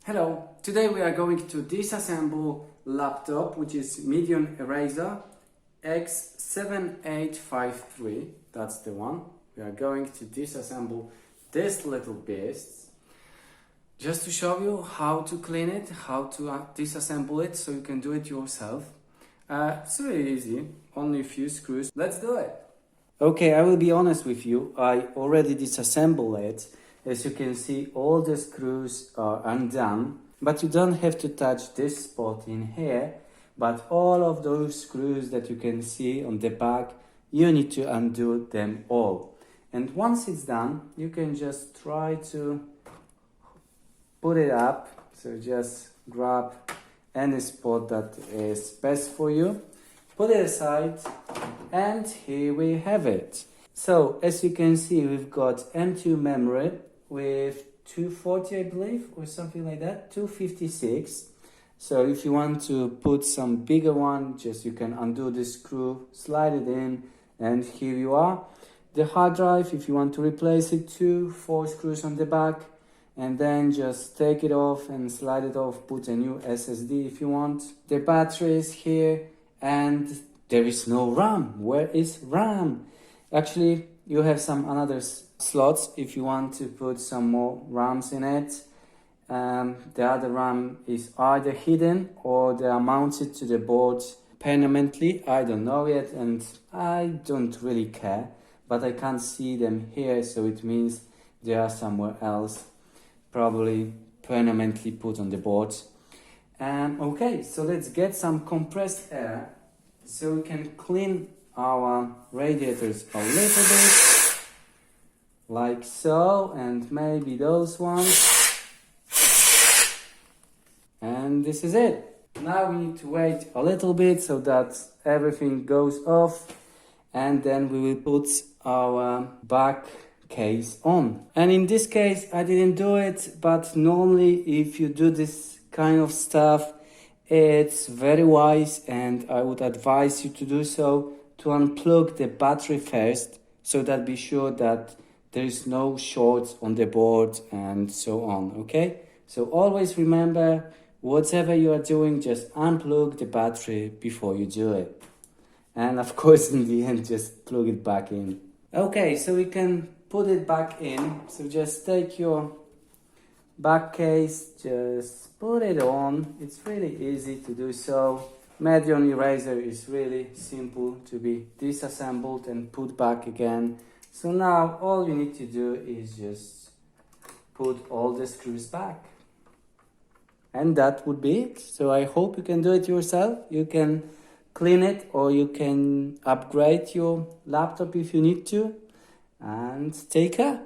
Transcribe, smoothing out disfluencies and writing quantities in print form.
Hello, today we are going to disassemble laptop which is Medion Erazer X7853, that's the one. We are going to disassemble this little beast just to show you how to clean it, how to disassemble it so you can do it yourself. It's really easy, only a few screws. Let's do it! Okay, I will be honest with you, I already disassembled it. As you can see, all the screws are undone, but you don't have to touch this spot in here, but all of those screws that you can see on the back, you need to undo them all. And once it's done, you can just try to put it up, so just grab any spot that is best for you, put it aside, and here we have it. So, as you can see, we've got M2 memory with 240, I believe, or something like that, 256. So if you want to put some bigger one, just you can undo the screw, slide it in, and here you are. The hard drive, if you want to replace it, 4 screws on the back, and then just take it off and slide it off, put a new SSD if you want. The battery is here, and there is no RAM. Where is RAM? Actually, you have some other slots if you want to put some more RAMs in it. The other RAM is either hidden or they are mounted to the board permanently. I don't know yet and I don't really care, but I can't see them here, so it means they are somewhere else, probably permanently put on the board. Okay, so let's get some compressed air so we can clean our radiators a little bit, like so, and maybe those ones, and this is it. Now we need to wait a little bit so that everything goes off, and then we will put our back case on. And in this case I didn't do it, but normally if you do this kind of stuff, it's very wise and I would advise you to do so, to unplug the battery first, so that be sure that there is no shorts on the board and so on, okay? So always remember, whatever you are doing, just unplug the battery before you do it. And of course, in the end, just plug it back in. Okay, so we can put it back in. So just take your back case, just put it on. It's really easy to do so. Medion Erazer is really simple to be disassembled and put back again. So now all you need to do is just put all the screws back. And that would be it. So I hope you can do it yourself. You can clean it or you can upgrade your laptop if you need to. And take care.